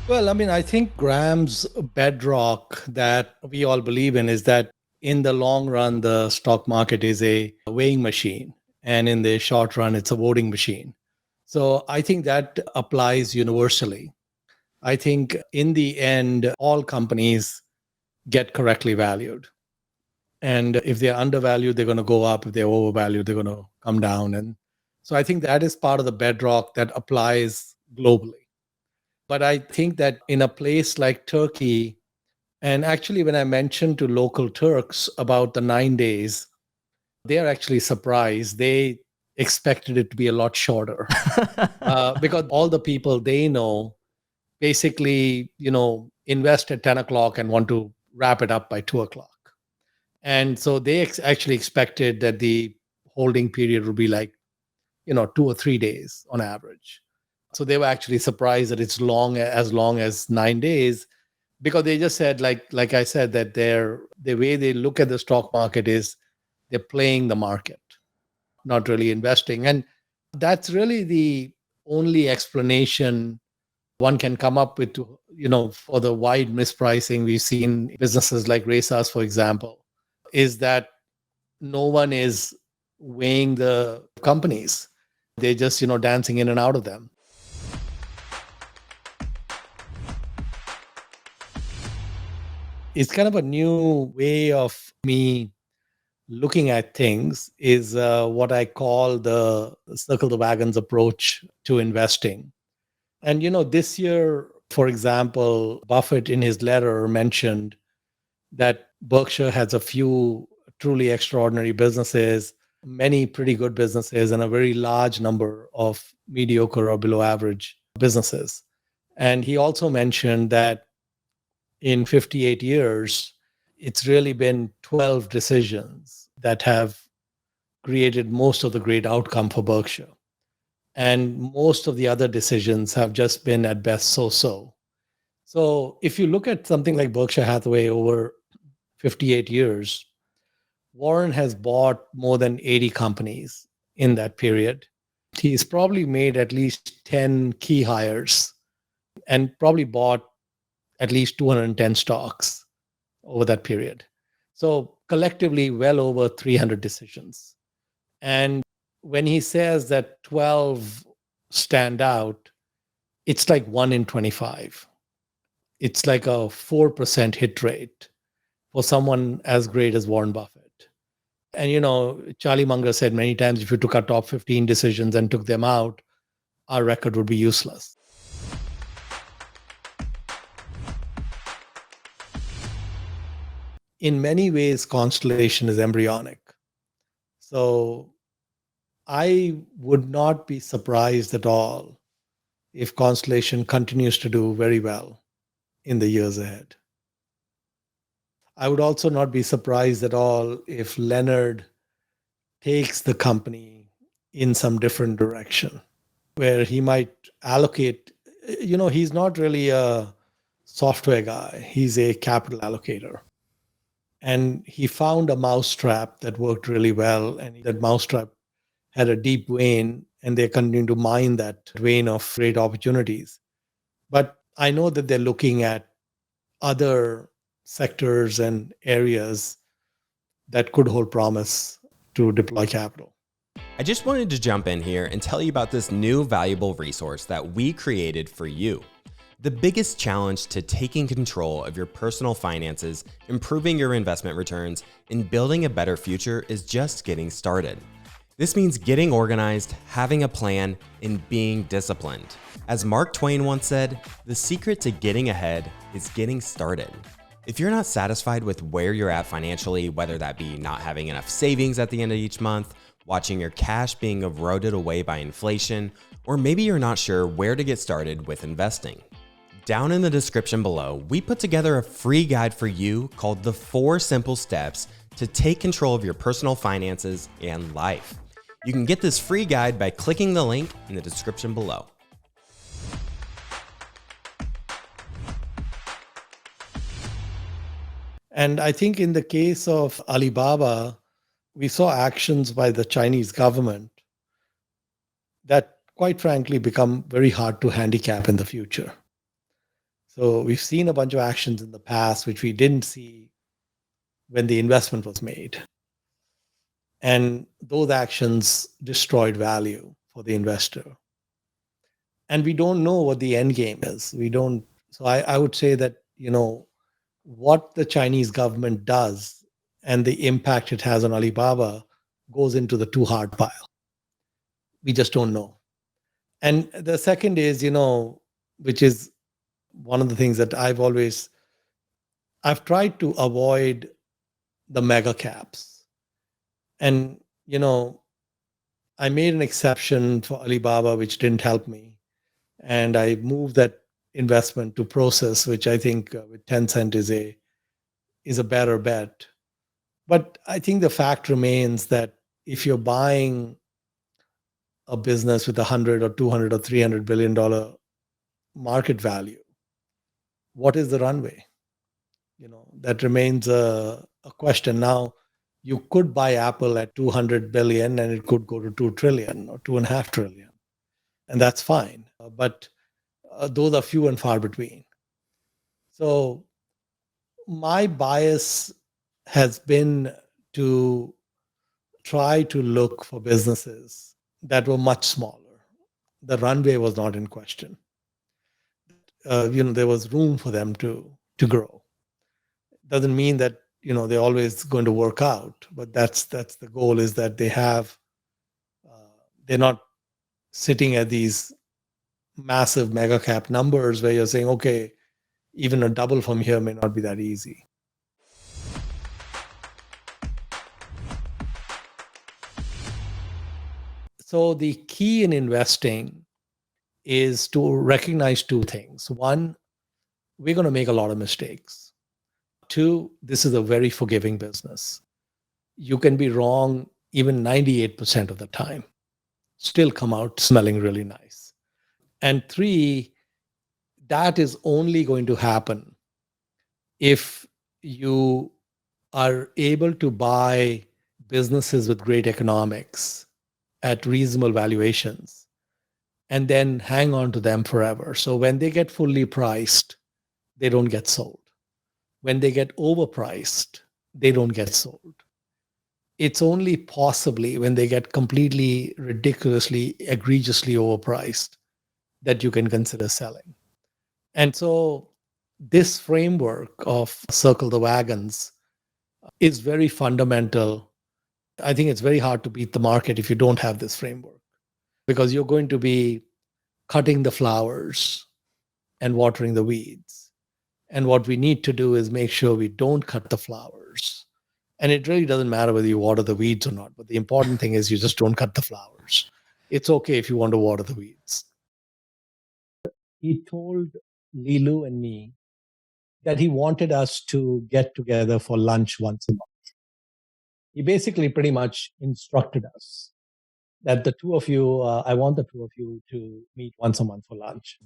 Well, I mean, I think Graham's bedrock that we all believe in is that in the long run, the stock market is a weighing machine, and in the short run, it's a voting machine. So I think that applies universally. I think in the end, all companies get correctly valued. And if they're undervalued, they're going to go up. If they're overvalued, they're going to come down. And so I think that is part of the bedrock that applies globally. But I think that in a place like Turkey, and actually, when I mentioned to local Turks about the 9 days, they're actually surprised. They expected it to be a lot shorter because all the people they know basically, invest at 10 o'clock and want to wrap it up by 2 o'clock. And so they actually expected that the holding period would be like, 2 or 3 days on average. So they were actually surprised that it's long as 9 days, because they just said, like I said, that the way they look at the stock market is they're playing the market, not really investing. And that's really the only explanation one can come up with for the wide mispricing we've seen businesses like Resas, for example, is that no one is weighing the companies. They're just, dancing in and out of them. It's kind of a new way of me looking at things is what I call the circle the wagons approach to investing. And, this year, for example, Buffett in his letter mentioned that Berkshire has a few truly extraordinary businesses, many pretty good businesses, and a very large number of mediocre or below average businesses. And he also mentioned that in 58 years, it's really been 12 decisions that have created most of the great outcome for Berkshire. And most of the other decisions have just been at best so so. So if you look at something like Berkshire Hathaway over 58 years, Warren has bought more than 80 companies in that period. He's probably made at least 10 key hires and probably bought at least 210 stocks over that period. So collectively, well over 300 decisions. And when he says that 12 stand out, it's like 1 in 25. It's like a 4% hit rate for someone as great as Warren Buffett. And, Charlie Munger said many times if you took our top 15 decisions and took them out, our record would be useless. In many ways, Constellation is embryonic. So I would not be surprised at all if Constellation continues to do very well in the years ahead. I would also not be surprised at all if Leonard takes the company in some different direction where he might allocate. He's not really a software guy, he's a capital allocator. And he found a mousetrap that worked really well. And that mousetrap had a deep vein, and they're continuing to mine that vein of great opportunities. But I know that they're looking at other sectors and areas that could hold promise to deploy capital. I just wanted to jump in here and tell you about this new valuable resource that we created for you. The biggest challenge to taking control of your personal finances, improving your investment returns, and building a better future is just getting started. This means getting organized, having a plan, and being disciplined. As Mark Twain once said, the secret to getting ahead is getting started. If you're not satisfied with where you're at financially, whether that be not having enough savings at the end of each month, watching your cash being eroded away by inflation, or maybe you're not sure where to get started with investing, down in the description below, we put together a free guide for you called The 4 Simple Steps to Take Control of Your Personal Finances and Life. You can get this free guide by clicking the link in the description below. And I think in the case of Alibaba, we saw actions by the Chinese government that, quite frankly, become very hard to handicap in the future. So we've seen a bunch of actions in the past which we didn't see when the investment was made. And those actions destroyed value for the investor. And we don't know what the end game is. We don't. So I would say that, what the Chinese government does and the impact it has on Alibaba goes into the too hard pile. We just don't know. And the second is, which is one of the things that I've tried to avoid the mega caps. And, I made an exception for Alibaba, which didn't help me. And I moved that investment to Process, which I think with Tencent is a better bet. But I think the fact remains that if you're buying a business with 100 or 200 or $300 billion market value, what is the runway? That remains a question. Now, you could buy Apple at 200 billion and it could go to 2 trillion or 2.5 trillion, and that's fine. But those are few and far between. So my bias has been to try to look for businesses that were much smaller. The runway was not in question. There was room for them to grow. Doesn't mean that they're always going to work out, but that's the goal, is that they're not sitting at these massive mega cap numbers where you're saying, okay, even a double from here may not be that easy. So the key in investing is to recognize two things. One, we're going to make a lot of mistakes. Two, this is a very forgiving business. You can be wrong even 98% of the time, still come out smelling really nice. And three, that is only going to happen if you are able to buy businesses with great economics at reasonable valuations and then hang on to them forever. So when they get fully priced, they don't get sold. When they get overpriced, they don't get sold. It's only possibly when they get completely ridiculously, egregiously overpriced that you can consider selling. And so this framework of circle the wagons is very fundamental. I think it's very hard to beat the market if you don't have this framework, because you're going to be cutting the flowers and watering the weeds. And what we need to do is make sure we don't cut the flowers. And it really doesn't matter whether you water the weeds or not, but the important thing is you just don't cut the flowers. It's okay if you want to water the weeds. He told Lilu and me that he wanted us to get together for lunch once a month. He basically pretty much instructed us that the two of you, I want the two of you to meet once a month for lunch.